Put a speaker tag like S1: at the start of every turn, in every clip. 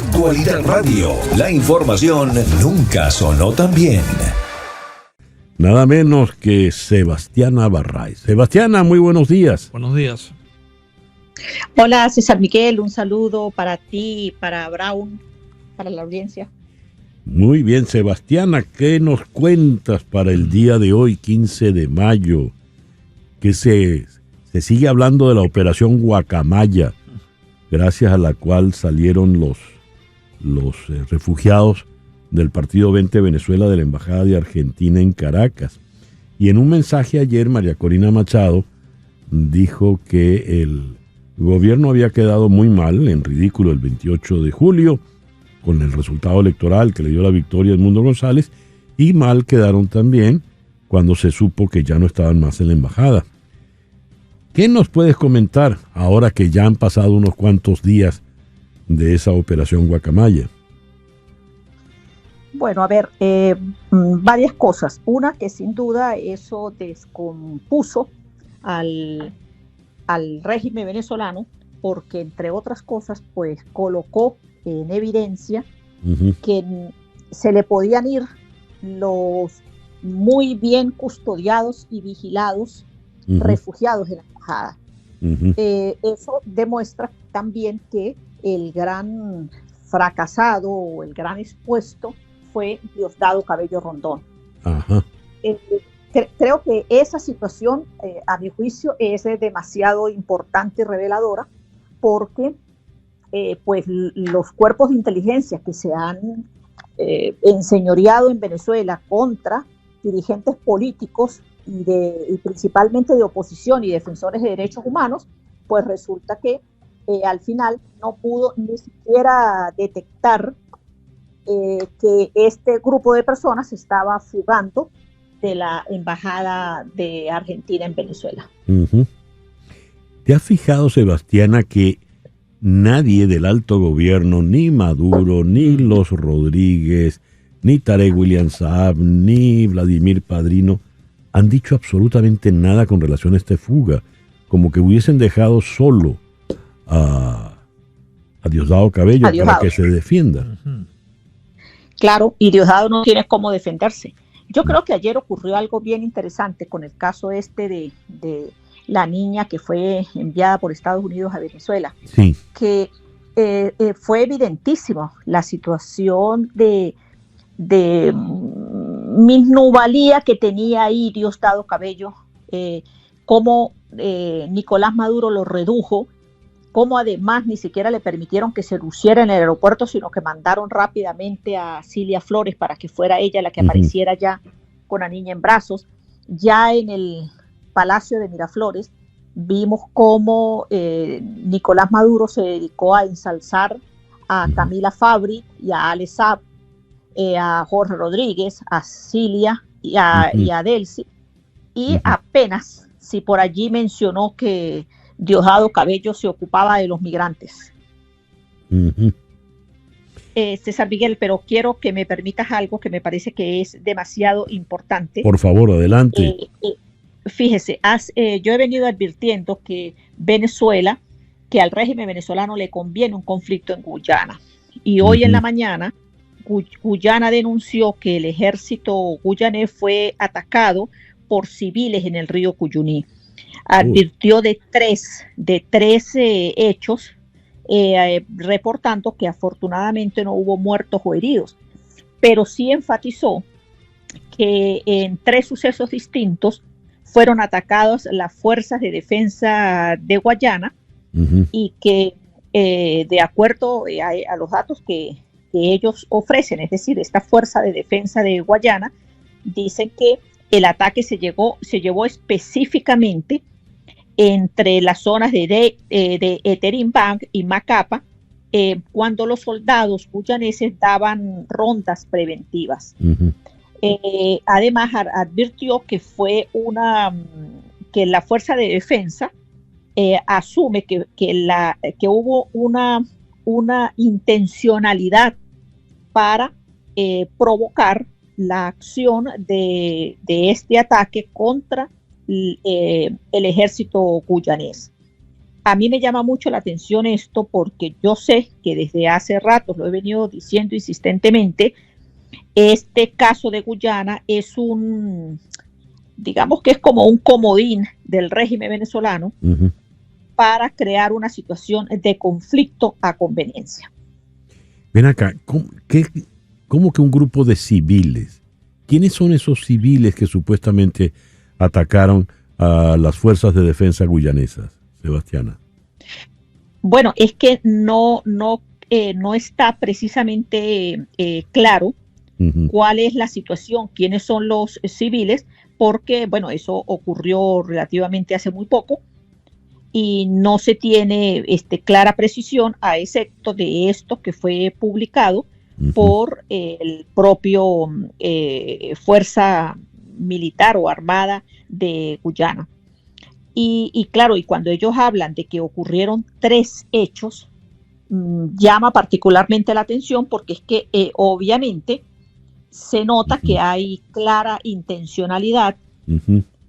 S1: Actualidad Radio, la información nunca sonó tan bien.
S2: Nada menos que Sebastiana Barraez. Sebastiana, muy buenos días.
S3: Buenos días.
S4: Hola César Miguel, un saludo para ti, para Brown, para la audiencia.
S2: Muy bien, Sebastiana, ¿qué nos cuentas para el día de hoy, 15 de mayo? Que se sigue hablando de la operación Guacamaya, gracias a la cual salieron los refugiados del Partido 20 Venezuela de la Embajada de Argentina en Caracas. Y en un mensaje ayer, María Corina Machado dijo que el gobierno había quedado muy mal, en ridículo, el 28 de julio, con el resultado electoral que le dio la victoria a Edmundo González, y mal quedaron también cuando se supo que ya no estaban más en la embajada. ¿Qué nos puedes comentar ahora que ya han pasado unos cuantos días de esa operación Guacamaya?
S4: Bueno, a ver, varias cosas. Una, que sin duda eso descompuso al régimen venezolano, porque entre otras cosas, pues colocó en evidencia que se le podían ir los muy bien custodiados y vigilados refugiados en la embajada. Eso demuestra también que el gran fracasado o el gran expuesto fue Diosdado Cabello Rondón. Creo que esa situación, a mi juicio, es demasiado importante y reveladora, porque pues los cuerpos de inteligencia que se han enseñoreado en Venezuela contra dirigentes políticos y principalmente de oposición y defensores de derechos humanos, pues resulta que al final no pudo ni siquiera detectar que este grupo de personas estaba fugando de la embajada de Argentina en Venezuela.
S2: ¿Te has fijado, Sebastiana, que nadie del alto gobierno, ni Maduro, ni los Rodríguez, ni Tarek William Saab, ni Vladimir Padrino, han dicho absolutamente nada con relación a esta fuga? Como que hubiesen dejado solo a Diosdado Cabello para que se defienda.
S4: Claro, y Diosdado no tiene cómo defenderse. Yo creo que ayer ocurrió algo bien interesante con el caso de la niña que fue enviada por Estados Unidos a Venezuela.
S2: Sí.
S4: Que fue evidentísimo la situación de minusvalía que tenía ahí Diosdado Cabello, cómo Nicolás Maduro lo redujo, cómo además ni siquiera le permitieron que se luciera en el aeropuerto, sino que mandaron rápidamente a Cilia Flores para que fuera ella la que apareciera ya con la niña en brazos. Ya en el Palacio de Miraflores vimos cómo Nicolás Maduro se dedicó a ensalzar a Camila Fabri y a Ale Saab, a Jorge Rodríguez, a Cilia y a Delcy, y apenas si por allí mencionó que Diosdado Cabello se ocupaba de los migrantes. César Miguel, pero quiero que me permitas algo que me parece que es demasiado importante.
S2: Por favor, adelante.
S4: Fíjese, yo he venido advirtiendo que Venezuela, que al régimen venezolano le conviene un conflicto en Guyana. Y hoy en la mañana, Guyana denunció que el ejército guyanés fue atacado por civiles en el río Cuyuní. Advirtió de tres hechos, reportando que afortunadamente no hubo muertos o heridos, pero sí enfatizó que en 3 sucesos distintos fueron atacadas las fuerzas de defensa de Guayana, y que de acuerdo a los datos que ellos ofrecen, es decir, esta fuerza de defensa de Guayana, dicen que el ataque se llevó específicamente entre las zonas de Eterimbang y Macapa, cuando los soldados guyaneses daban rondas preventivas. Además, advirtió que que la fuerza de defensa asume que hubo una intencionalidad para provocar la acción de este ataque contra el ejército guyanés. a mí me llama mucho la atención esto porque yo sé que desde hace rato, lo he venido diciendo insistentemente, este caso de Guyana es digamos que es como un comodín del régimen venezolano para crear una situación de conflicto a conveniencia.
S2: Ven acá, ¿cómo que un grupo de civiles? ¿Quiénes son esos civiles que supuestamente atacaron a las fuerzas de defensa guyanesas, Sebastiana?
S4: Bueno, es que no está precisamente claro cuál es la situación, quiénes son los civiles, porque, bueno, eso ocurrió relativamente hace muy poco y no se tiene clara precisión, a excepto de esto que fue publicado por el propio Fuerza Militar o Armada de Guyana. Y claro, y cuando ellos hablan de que ocurrieron 3 hechos, llama particularmente la atención porque es que obviamente se nota que hay clara intencionalidad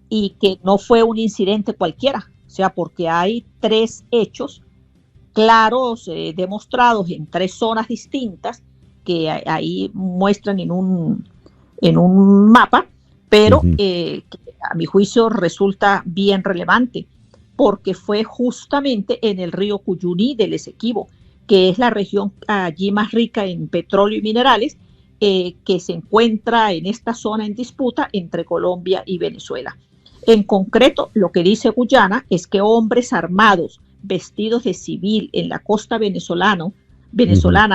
S4: y que no fue un incidente cualquiera, o sea, porque hay 3 hechos claros, demostrados en 3 zonas distintas que ahí muestran en un mapa, pero que a mi juicio resulta bien relevante, porque fue justamente en el río Cuyuní del Esequibo, que es la región allí más rica en petróleo y minerales, que se encuentra en esta zona en disputa entre Colombia y Venezuela. En concreto, lo que dice Guyana es que hombres armados vestidos de civil en la costa venezolana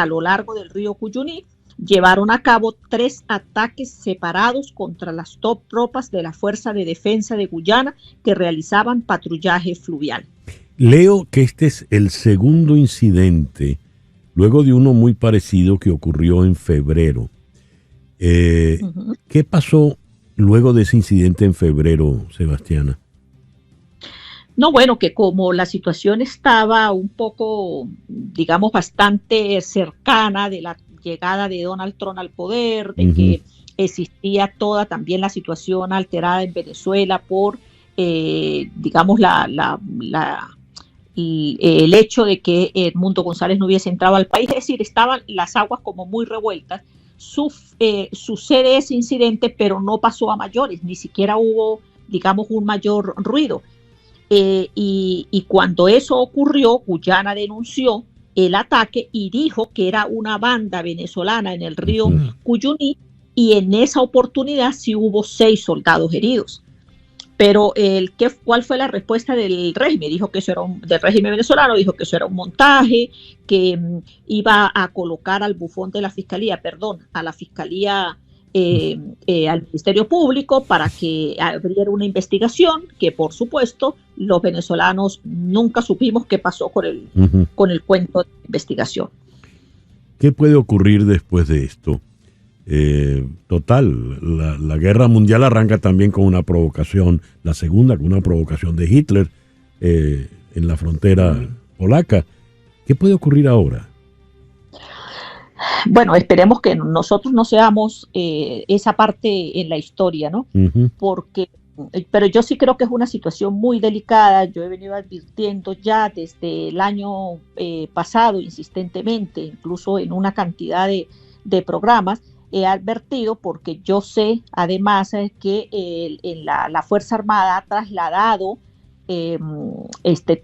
S4: a lo largo del río Cuyuní llevaron a cabo 3 ataques separados contra las tropas de la Fuerza de Defensa de Guyana que realizaban patrullaje fluvial.
S2: Leo que este es el segundo incidente, luego de uno muy parecido que ocurrió en febrero. ¿Qué pasó luego de ese incidente en febrero, Sebastiana?
S4: No, bueno, que como la situación estaba un poco, digamos, bastante cercana de la llegada de Donald Trump al poder, de que existía toda también la situación alterada en Venezuela por, digamos, el hecho de que Edmundo González no hubiese entrado al país, es decir, estaban las aguas como muy revueltas. Sucede ese incidente, pero no pasó a mayores, ni siquiera hubo, digamos, un mayor ruido. Y cuando eso ocurrió, Guyana denunció el ataque y dijo que era una banda venezolana en el río Cuyuní, y en esa oportunidad sí hubo 6 soldados heridos. Pero ¿cuál fue la respuesta del régimen? Dijo que eso era del régimen venezolano, dijo que eso era un montaje, que iba a colocar al bufón de la fiscalía, a la fiscalía, al Ministerio Público para que abriera una investigación, que por supuesto los venezolanos nunca supimos qué pasó con el cuento de investigación.
S2: ¿Qué puede ocurrir después de esto? Total, la guerra mundial arranca también con una provocación, la segunda con una provocación de Hitler en la frontera polaca. ¿Qué puede ocurrir ahora?
S4: Bueno, esperemos que nosotros no seamos esa parte en la historia, ¿no? Pero yo sí creo que es una situación muy delicada. Yo he venido advirtiendo ya desde el año pasado insistentemente, incluso en una cantidad de programas, he advertido, porque yo sé además que la Fuerza Armada ha trasladado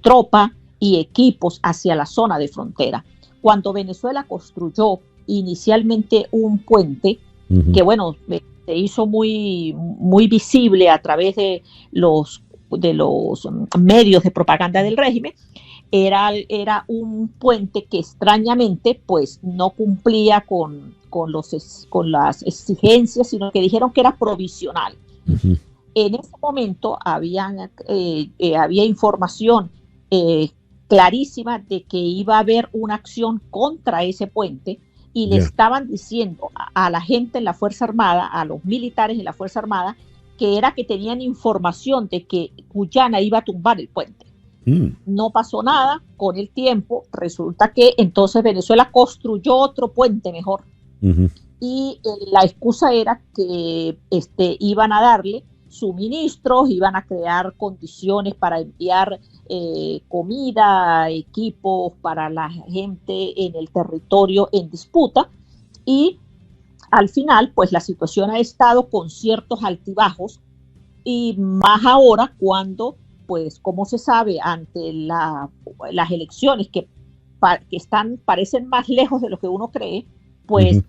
S4: tropa y equipos hacia la zona de frontera. Cuando Venezuela construyó inicialmente un puente, que bueno, se hizo muy, muy visible a través de los medios de propaganda del régimen, era un puente que extrañamente pues no cumplía con las exigencias, sino que dijeron que era provisional. En ese momento había información clarísima de que iba a haber una acción contra ese puente, y le estaban diciendo a la gente en la Fuerza Armada, a los militares en la Fuerza Armada, que tenían información de que Guyana iba a tumbar el puente. No pasó nada. Con el tiempo resulta que entonces Venezuela construyó otro puente mejor, y la excusa era que iban a darle suministros, iban a crear condiciones para enviar comida, equipos para la gente en el territorio en disputa, y al final pues la situación ha estado con ciertos altibajos, y más ahora cuando, pues como se sabe, ante las elecciones que parecen más lejos de lo que uno cree, pues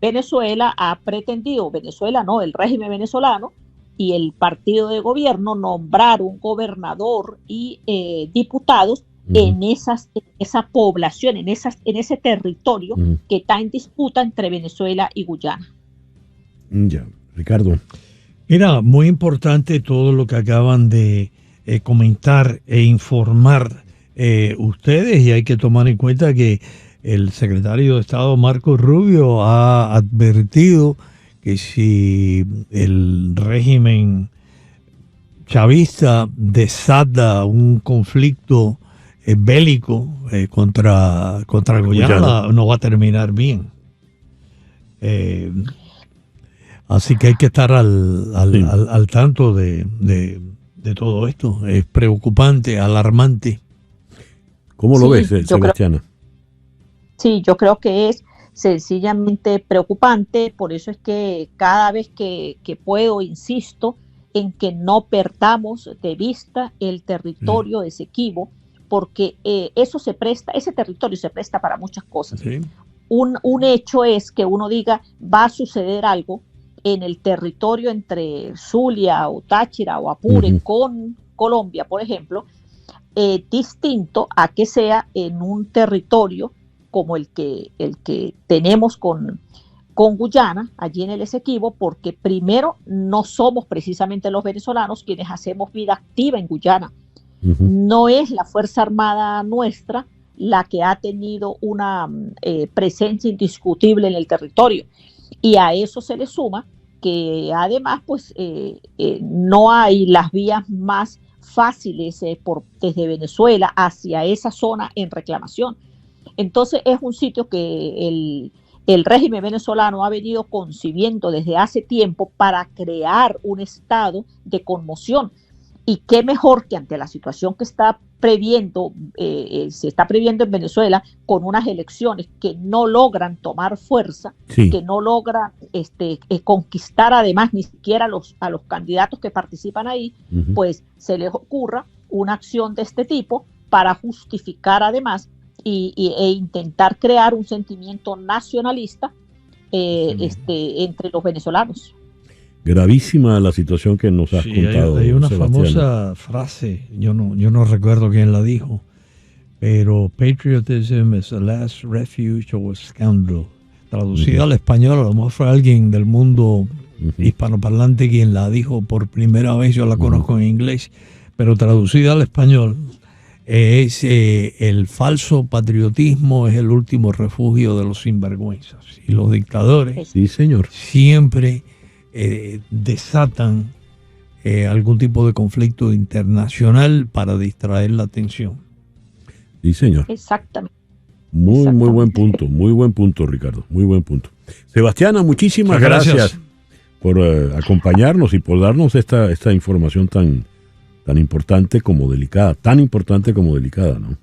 S4: Venezuela ha pretendido, Venezuela no, el régimen venezolano y el partido de gobierno nombrar un gobernador y diputados en esa población, en ese territorio que está en disputa entre Venezuela y Guyana.
S2: Ya, Ricardo.
S3: Era muy importante todo lo que acaban de comentar e informar ustedes, y hay que tomar en cuenta que el secretario de Estado Marco Rubio ha advertido que si el régimen chavista desata un conflicto bélico contra Guyana, no va a terminar bien. Así que hay que estar al tanto de todo esto. Es preocupante, alarmante.
S2: ¿Cómo lo ves, Sebastiana?
S4: Sí, yo creo que es sencillamente preocupante. Por eso es que cada vez que puedo insisto en que no perdamos de vista el territorio de Esequibo, porque ese territorio se presta para muchas cosas. Sí. Un hecho es que uno diga va a suceder algo en el territorio entre Zulia o Táchira o Apure con Colombia, por ejemplo, distinto a que sea en un territorio como el que tenemos con Guyana, allí en el Esequibo, porque primero no somos precisamente los venezolanos quienes hacemos vida activa en Guyana. No es la Fuerza Armada nuestra la que ha tenido una presencia indiscutible en el territorio. Y a eso se le suma que además pues no hay las vías más fáciles desde Venezuela hacia esa zona en reclamación. Entonces es un sitio que el régimen venezolano ha venido concibiendo desde hace tiempo para crear un estado de conmoción. Y qué mejor que ante la situación que se está previendo en Venezuela, con unas elecciones que no logran tomar fuerza, que no logran conquistar además ni siquiera a los candidatos que participan ahí, pues se les ocurra una acción de este tipo para justificar además e intentar crear un sentimiento nacionalista entre los venezolanos.
S2: Gravísima la situación que nos has contado.
S3: Hay una
S2: Sebastián.
S3: Famosa frase, yo no recuerdo quién la dijo, pero patriotism is the last refuge of a scoundrel. Traducida al español, a lo mejor fue alguien del mundo hispanoparlante quien la dijo por primera vez, yo la conozco en inglés, pero traducida al español es el falso patriotismo es el último refugio de los sinvergüenzas. Y los dictadores siempre desatan algún tipo de conflicto internacional para distraer la atención.
S2: Sí, señor.
S4: Exactamente.
S2: Muy buen punto, Ricardo, muy buen punto. Sebastiana, muchísimas gracias por acompañarnos y por darnos esta información tan importante como delicada, ¿no?